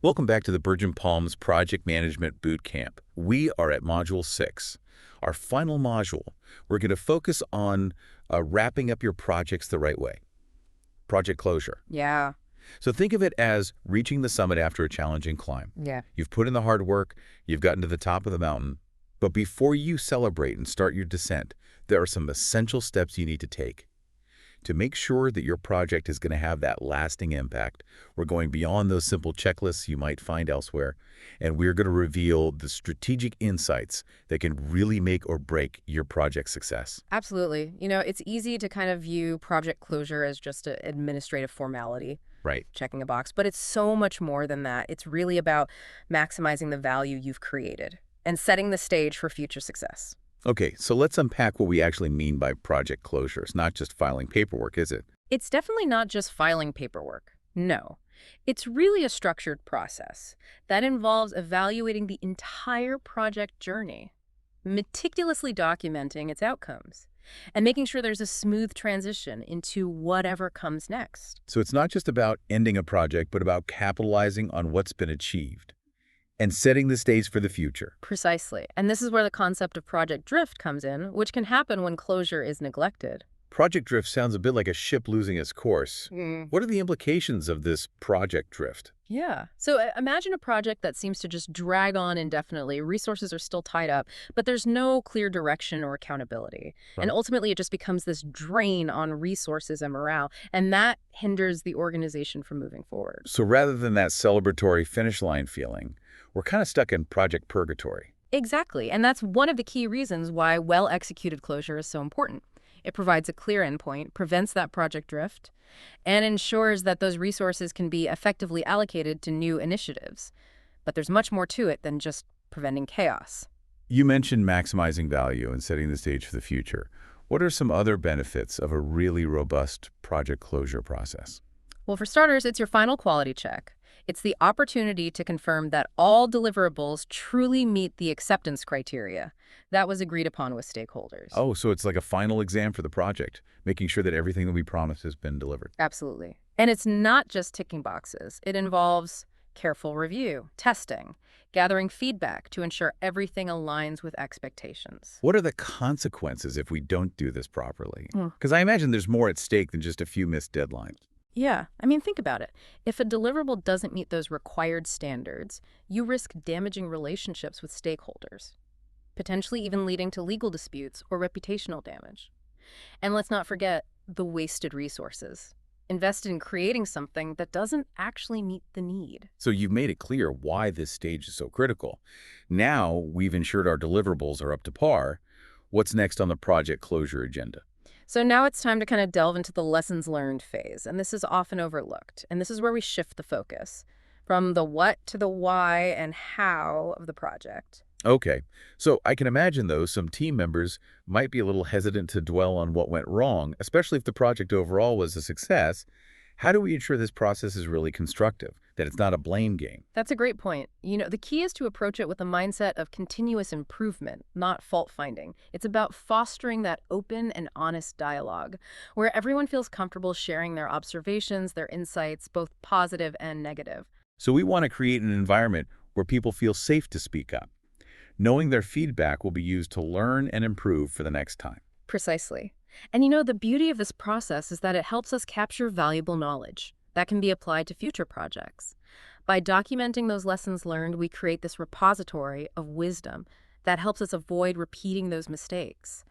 Welcome back to the Virgin Palms Project Management Bootcamp. We are at Module 6, our final module. We're going to focus on wrapping up your projects the right way, project closure. Yeah. So think of it as reaching the summit after a challenging climb. Yeah. You've put in the hard work, you've gotten to the top of the mountain, but before you celebrate and start your descent, there are some essential steps you need to take. To make sure that your project is going to have that lasting impact, we're going beyond those simple checklists you might find elsewhere, and we're going to reveal the strategic insights that can really make or break your project's success. Absolutely. It's easy to kind of view project closure as just an administrative formality, Right. checking a box, but it's so much more than that. It's really about maximizing the value you've created and setting the stage for future success. Okay, so let's unpack what we actually mean by project closure. It's not just filing paperwork, is it? It's definitely not just filing paperwork. No. It's really a structured process that involves evaluating the entire project journey, meticulously documenting its outcomes, and making sure there's a smooth transition into whatever comes next. So it's not just about ending a project, but about capitalizing on what's been achieved and setting the stage for the future. Precisely. And this is where the concept of project drift comes in, which can happen when closure is neglected. Project drift sounds a bit like a ship losing its course. Mm. What are the implications of this project drift? Yeah. So imagine a project that seems to just drag on indefinitely. Resources are still tied up, but there's no clear direction or accountability. And Right. ultimately, it just becomes this drain on resources and morale, and that hinders the organization from moving forward. So rather than that celebratory finish line feeling, we're kind of stuck in project purgatory. Exactly. And that's one of the key reasons why well-executed closure is so important. It provides a clear endpoint, prevents that project drift, and ensures that those resources can be effectively allocated to new initiatives. But there's much more to it than just preventing chaos. You mentioned maximizing value and setting the stage for the future. What are some other benefits of a really robust project closure process? Well, for starters, it's your final quality check. It's the opportunity to confirm that all deliverables truly meet the acceptance criteria that was agreed upon with stakeholders. Oh, so it's like a final exam for the project, making sure that everything that we promised has been delivered. Absolutely. And it's not just ticking boxes. It involves careful review, testing, gathering feedback to ensure everything aligns with expectations. What are the consequences if we don't do this properly? Mm. Because I imagine there's more at stake than just a few missed deadlines. Yeah, I mean, think about it. If a deliverable doesn't meet those required standards, you risk damaging relationships with stakeholders, potentially even leading to legal disputes or reputational damage. And let's not forget the wasted resources invested in creating something that doesn't actually meet the need. So you've made it clear why this stage is so critical. Now we've ensured our deliverables are up to par. What's next on the project closure agenda? So now it's time to kind of delve into the lessons learned phase, and this is often overlooked. And this is where we shift the focus from the what to the why and how of the project. Okay, so I can imagine, though, some team members might be a little hesitant to dwell on what went wrong, especially if the project overall was a success. How do we ensure this process is really constructive, that it's not a blame game? That's a great point. The key is to approach it with a mindset of continuous improvement, not fault finding. It's about fostering that open and honest dialogue where everyone feels comfortable sharing their observations, their insights, both positive and negative. So we want to create an environment where people feel safe to speak up, knowing their feedback will be used to learn and improve for the next time. Precisely. And the beauty of this process is that it helps us capture valuable knowledge that can be applied to future projects. By documenting those lessons learned, we create this repository of wisdom that helps us avoid repeating those mistakes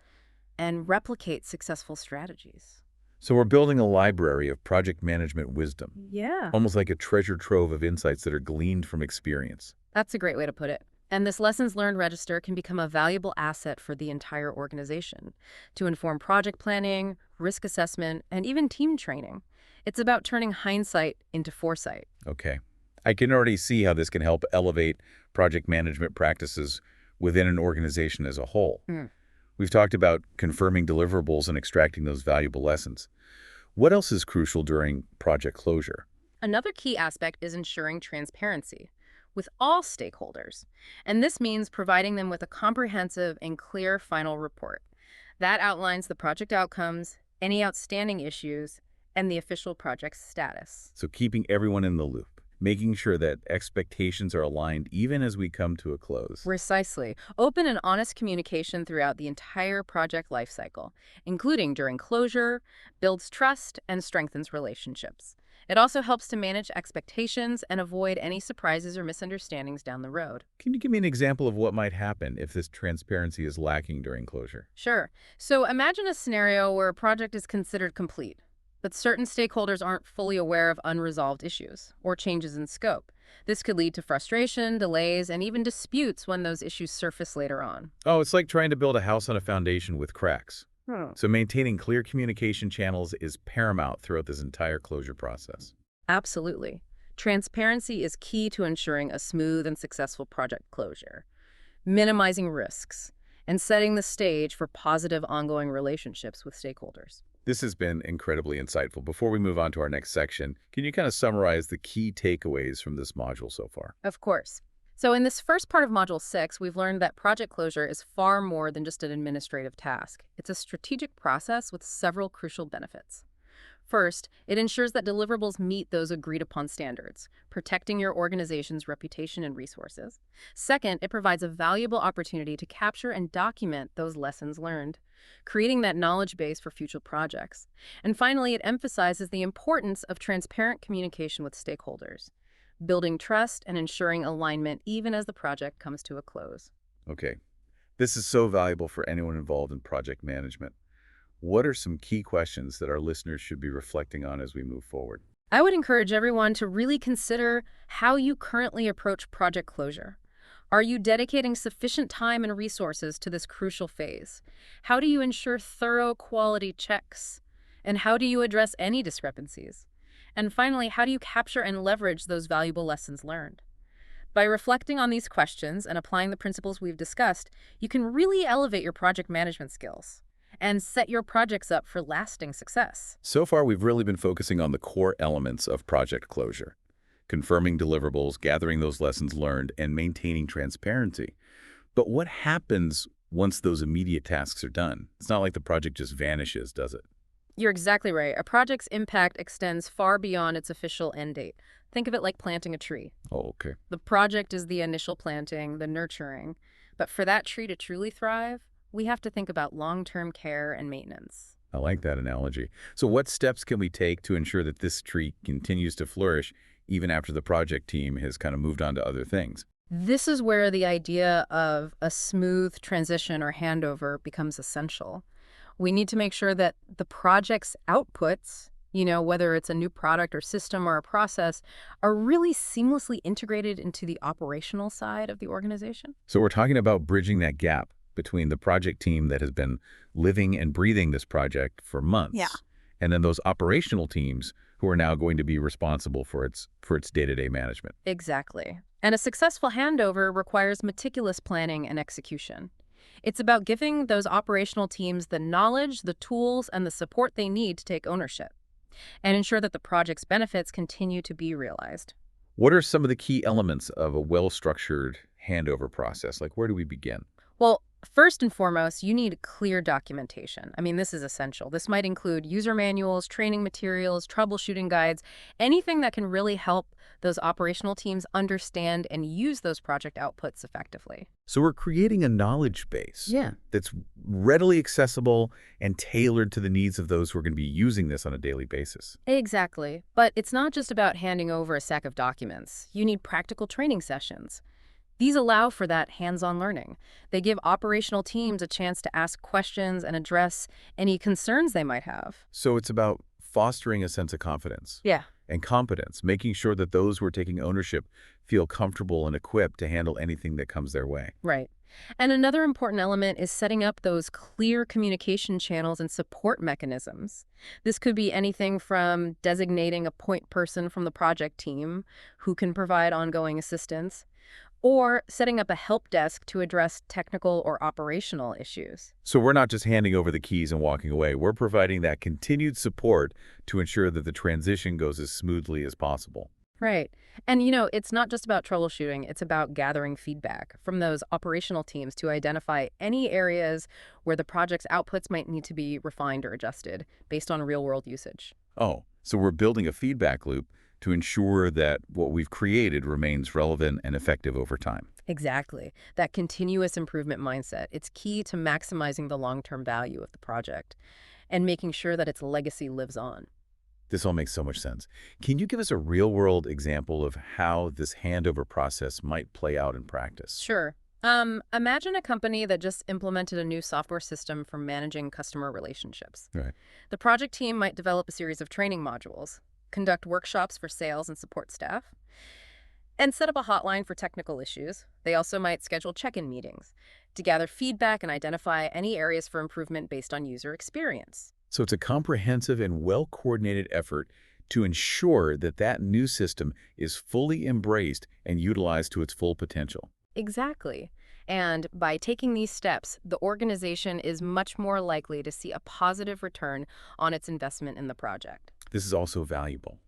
and replicate successful strategies. So we're building a library of project management wisdom, Yeah. almost like a treasure trove of insights that are gleaned from experience. That's a great way to put it. And this lessons learned register can become a valuable asset for the entire organization to inform project planning, risk assessment, and even team training. It's about turning hindsight into foresight. Okay. I can already see how this can help elevate project management practices within an organization as a whole. Mm. We've talked about confirming deliverables and extracting those valuable lessons. What else is crucial during project closure? Another key aspect is ensuring transparency with all stakeholders. And this means providing them with a comprehensive and clear final report that outlines the project outcomes, any outstanding issues, and the official project status. So keeping everyone in the loop. making sure that expectations are aligned even as we come to a close. Precisely. Open and honest communication throughout the entire project lifecycle, including during closure, builds trust and strengthens relationships. It also helps to manage expectations and avoid any surprises or misunderstandings down the road. Can you give me an example of what might happen if this transparency is lacking during closure? Sure. So imagine a scenario where a project is considered complete, but certain stakeholders aren't fully aware of unresolved issues or changes in scope. This could lead to frustration, delays, and even disputes when those issues surface later on. Oh, it's like trying to build a house on a foundation with cracks. Hmm. So maintaining clear communication channels is paramount throughout this entire closure process. Absolutely. Transparency is key to ensuring a smooth and successful project closure, minimizing risks, and setting the stage for positive ongoing relationships with stakeholders. This has been incredibly insightful. Before we move on to our next section, can you kind of summarize the key takeaways from this module so far? Of course. So in this first part of Module 6, we've learned that project closure is far more than just an administrative task. It's a strategic process with several crucial benefits. First, it ensures that deliverables meet those agreed-upon standards, protecting your organization's reputation and resources. Second, it provides a valuable opportunity to capture and document those lessons learned, creating that knowledge base for future projects. And finally, it emphasizes the importance of transparent communication with stakeholders, building trust and ensuring alignment even as the project comes to a close. Okay, this is so valuable for anyone involved in project management. What are some key questions that our listeners should be reflecting on as we move forward? I would encourage everyone to really consider how you currently approach project closure. Are you dedicating sufficient time and resources to this crucial phase? How do you ensure thorough quality checks? And how do you address any discrepancies? And finally, how do you capture and leverage those valuable lessons learned? By reflecting on these questions and applying the principles we've discussed, you can really elevate your project management skills and set your projects up for lasting success. So far, we've really been focusing on the core elements of project closure, confirming deliverables, gathering those lessons learned, and maintaining transparency. But what happens once those immediate tasks are done? It's not like the project just vanishes, does it? You're exactly right. A project's impact extends far beyond its official end date. Think of it like planting a tree. Oh, okay. The project is the initial planting, the nurturing. But for that tree to truly thrive, we have to think about long-term care and maintenance. I like that analogy. So what steps can we take to ensure that this tree continues to flourish even after the project team has kind of moved on to other things? This is where the idea of a smooth transition or handover becomes essential. We need to make sure that the project's outputs, whether it's a new product or system or a process, are really seamlessly integrated into the operational side of the organization. So we're talking about bridging that gap between the project team that has been living and breathing this project for months, Yeah. and then those operational teams who are now going to be responsible for its day-to-day management. Exactly. And a successful handover requires meticulous planning and execution. It's about giving those operational teams the knowledge, the tools, and the support they need to take ownership and ensure that the project's benefits continue to be realized. What are some of the key elements of a well-structured handover process? Like, where do we begin? Well, first and foremost, you need clear documentation. I mean, this is essential. This might include user manuals, training materials, troubleshooting guides, anything that can really help those operational teams understand and use those project outputs effectively. So we're creating a knowledge base Yeah. that's readily accessible and tailored to the needs of those who are going to be using this on a daily basis. Exactly. But it's not just about handing over a stack of documents. You need practical training sessions. These allow for that hands-on learning. They give operational teams a chance to ask questions and address any concerns they might have. So it's about fostering a sense of confidence Yeah. and competence, making sure that those who are taking ownership feel comfortable and equipped to handle anything that comes their way. Right. And another important element is setting up those clear communication channels and support mechanisms. This could be anything from designating a point person from the project team who can provide ongoing assistance, or setting up a help desk to address technical or operational issues. So we're not just handing over the keys and walking away. We're providing that continued support to ensure that the transition goes as smoothly as possible. Right. And, it's not just about troubleshooting. It's about gathering feedback from those operational teams to identify any areas where the project's outputs might need to be refined or adjusted based on real-world usage. Oh, so we're building a feedback loop to ensure that what we've created remains relevant and effective over time. Exactly. That continuous improvement mindset, it's key to maximizing the long-term value of the project and making sure that its legacy lives on. This all makes so much sense. Can you give us a real-world example of how this handover process might play out in practice? Sure. Imagine a company that just implemented a new software system for managing customer relationships. Right. The project team might develop a series of training modules, conduct workshops for sales and support staff, and set up a hotline for technical issues. They also might schedule check-in meetings to gather feedback and identify any areas for improvement based on user experience. So it's a comprehensive and well-coordinated effort to ensure that that new system is fully embraced and utilized to its full potential. Exactly. And by taking these steps, the organization is much more likely to see a positive return on its investment in the project. This is also valuable.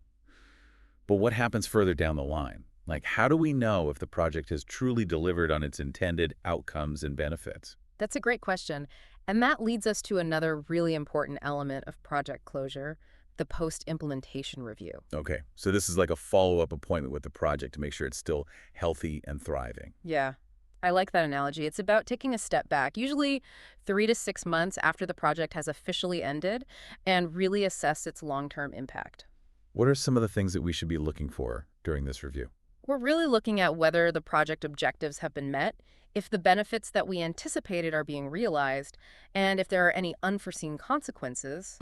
But what happens further down the line? Like, how do we know if the project has truly delivered on its intended outcomes and benefits? That's a great question. And that leads us to another really important element of project closure, the post-implementation review. Okay, so this is like a follow-up appointment with the project to make sure it's still healthy and thriving. Yeah, I like that analogy. It's about taking a step back, usually 3 to 6 months after the project has officially ended, and really assess its long-term impact. What are some of the things that we should be looking for during this review? We're really looking at whether the project objectives have been met, if the benefits that we anticipated are being realized, and if there are any unforeseen consequences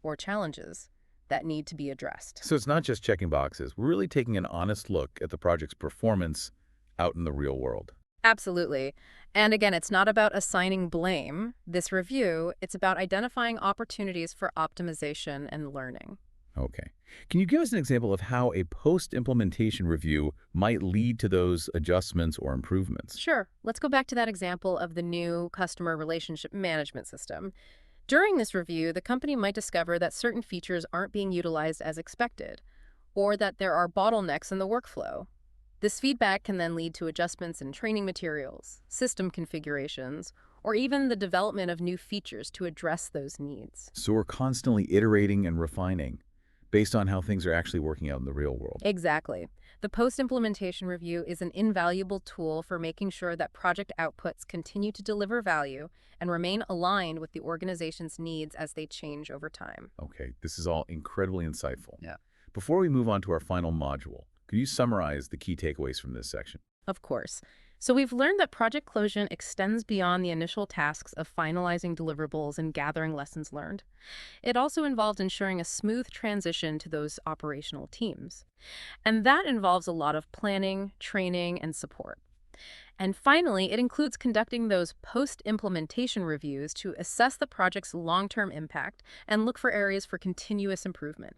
or challenges that need to be addressed. So it's not just checking boxes. We're really taking an honest look at the project's performance out in the real world. Absolutely. And again, it's not about assigning blame. This review, it's about identifying opportunities for optimization and learning. Okay. Can you give us an example of how a post-implementation review might lead to those adjustments or improvements? Sure. Let's go back to that example of the new customer relationship management system. During this review, the company might discover that certain features aren't being utilized as expected, or that there are bottlenecks in the workflow. This feedback can then lead to adjustments in training materials, system configurations, or even the development of new features to address those needs. So we're constantly iterating and refining based on how things are actually working out in the real world. Exactly. The post-implementation review is an invaluable tool for making sure that project outputs continue to deliver value and remain aligned with the organization's needs as they change over time. Okay, this is all incredibly insightful. Yeah. Before we move on to our final module, could you summarize the key takeaways from this section? Of course. So we've learned that project closure extends beyond the initial tasks of finalizing deliverables and gathering lessons learned. It also involved ensuring a smooth transition to those operational teams. And that involves a lot of planning, training, and support. And finally, it includes conducting those post-implementation reviews to assess the project's long-term impact and look for areas for continuous improvement.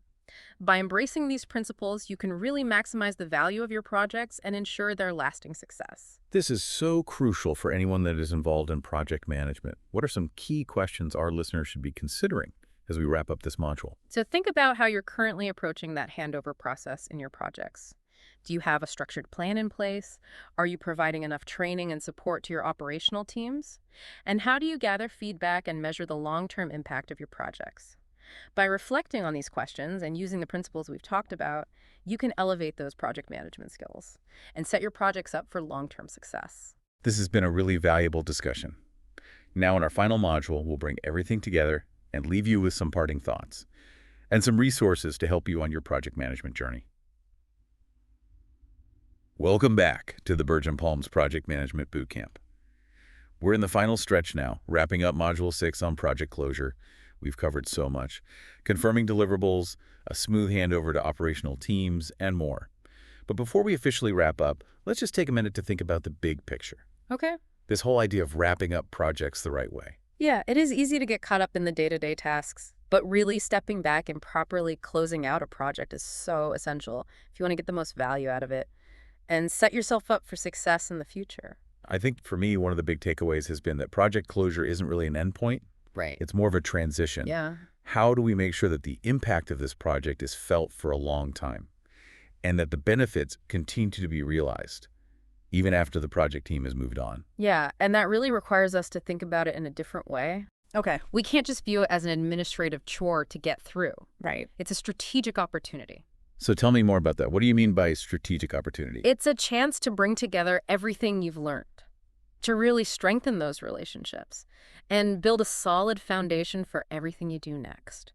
By embracing these principles, you can really maximize the value of your projects and ensure their lasting success. This is so crucial for anyone that is involved in project management. What are some key questions our listeners should be considering as we wrap up this module? So think about how you're currently approaching that handover process in your projects. Do you have a structured plan in place? Are you providing enough training and support to your operational teams? And how do you gather feedback and measure the long-term impact of your projects? By reflecting on these questions and using the principles we've talked about, you can elevate those project management skills and set your projects up for long-term success. This has been a really valuable discussion. Now in our final module, we'll bring everything together and leave you with some parting thoughts and some resources to help you on your project management journey. Welcome back to the Birch and Palms Project Management Bootcamp. We're in the final stretch now, wrapping up Module 6 on project closure. We've covered so much. Confirming deliverables, a smooth handover to operational teams, and more. But before we officially wrap up, let's just take a minute to think about the big picture. Okay. This whole idea of wrapping up projects the right way. Yeah, it is easy to get caught up in the day-to-day tasks, but really stepping back and properly closing out a project is so essential if you want to get the most value out of it and set yourself up for success in the future. I think for me, one of the big takeaways has been that project closure isn't really an endpoint. Right. It's more of a transition. Yeah. How do we make sure that the impact of this project is felt for a long time and that the benefits continue to be realized even after the project team has moved on? Yeah, and that really requires us to think about it in a different way. Okay. We can't just view it as an administrative chore to get through. Right. It's a strategic opportunity. So tell me more about that. What do you mean by strategic opportunity? It's a chance to bring together everything you've learned, to really strengthen those relationships and build a solid foundation for everything you do next.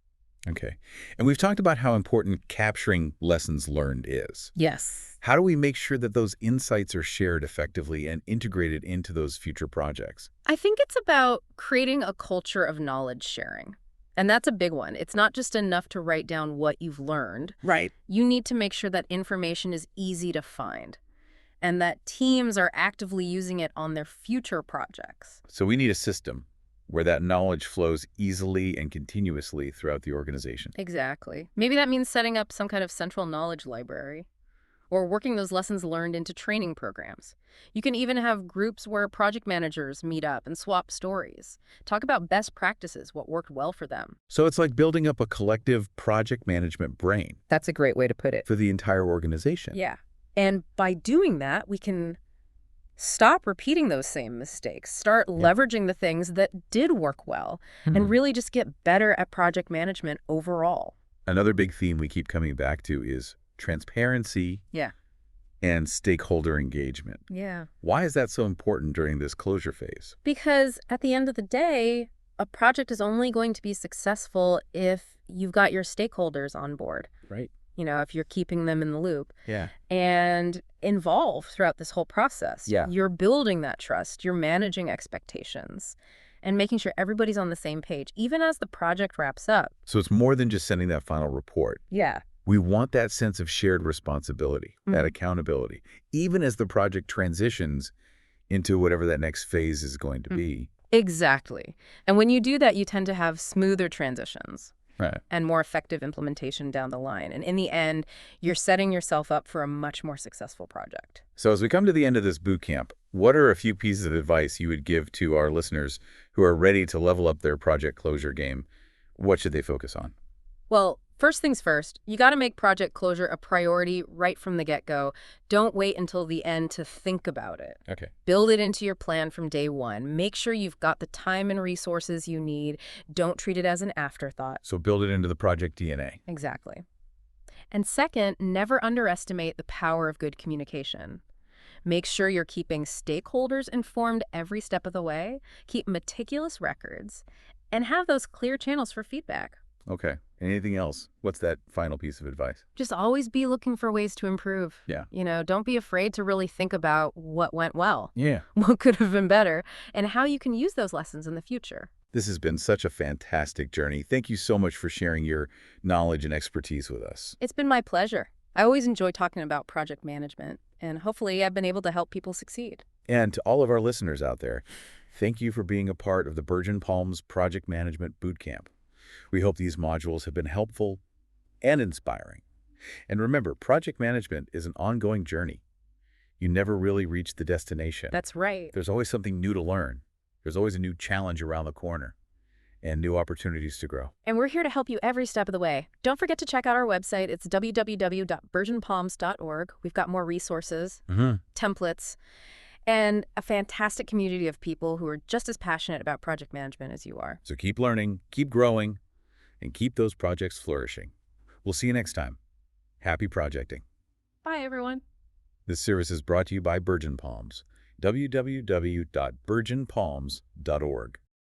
Okay. And we've talked about how important capturing lessons learned is. Yes. How do we make sure that those insights are shared effectively and integrated into those future projects? I think it's about creating a culture of knowledge sharing. And that's a big one. It's not just enough to write down what you've learned. Right. You need to make sure that information is easy to find and that teams are actively using it on their future projects. So we need a system where that knowledge flows easily and continuously throughout the organization. Exactly. Maybe that means setting up some kind of central knowledge library or working those lessons learned into training programs. You can even have groups where project managers meet up and swap stories, talk about best practices, what worked well for them. So it's like building up a collective project management brain That's a great way to put it. for the entire organization. Yeah. And by doing that, we can stop repeating those same mistakes, start leveraging the things that did work well, and really just get better at project management overall. Another big theme we keep coming back to is transparency Yeah. and stakeholder engagement. Yeah. Why is that so important during this closure phase? Because at the end of the day, a project is only going to be successful if you've got your stakeholders on board. Right. You know, if you're keeping them in the loop Yeah. and involved throughout this whole process. Yeah. You're building that trust, you're managing expectations, and making sure everybody's on the same page, even as the project wraps up. So it's more than just sending that final report. Yeah. We want that sense of shared responsibility, that accountability, even as the project transitions into whatever that next phase is going to be. Exactly. And when you do that, you tend to have smoother transitions Right. and more effective implementation down the line. And in the end, you're setting yourself up for a much more successful project. So as we come to the end of this boot camp, what are a few pieces of advice you would give to our listeners who are ready to level up their project closure game? What should they focus on? Well, first things first, you got to make project closure a priority right from the get-go. Don't wait until the end to think about it. Okay. Build it into your plan from day one. Make sure you've got the time and resources you need. Don't treat it as an afterthought. So build it into the project DNA. Exactly. And second, never underestimate the power of good communication. Make sure you're keeping stakeholders informed every step of the way, keep meticulous records, and have those clear channels for feedback. Okay. Anything else? What's that final piece of advice? Just always be looking for ways to improve. Yeah. You know, don't be afraid to really think about what went well, Yeah. what could have been better, and how you can use those lessons in the future. This has been such a fantastic journey. Thank you so much for sharing your knowledge and expertise with us. It's been my pleasure. I always enjoy talking about project management, and hopefully I've been able to help people succeed. And to all of our listeners out there, thank you for being a part of the Virgin Palms Project Management Bootcamp. We hope these modules have been helpful and inspiring. And remember, project management is an ongoing journey. You never really reach the destination. That's right. There's always something new to learn. There's always a new challenge around the corner and new opportunities to grow. And we're here to help you every step of the way. Don't forget to check out our website. It's www.virginpalms.org. We've got more resources, templates, and a fantastic community of people who are just as passionate about project management as you are. So keep learning, keep growing, and keep those projects flourishing. We'll see you next time. Happy projecting. Bye, everyone. This service is brought to you by Virgin Palms. www.virginpalms.org.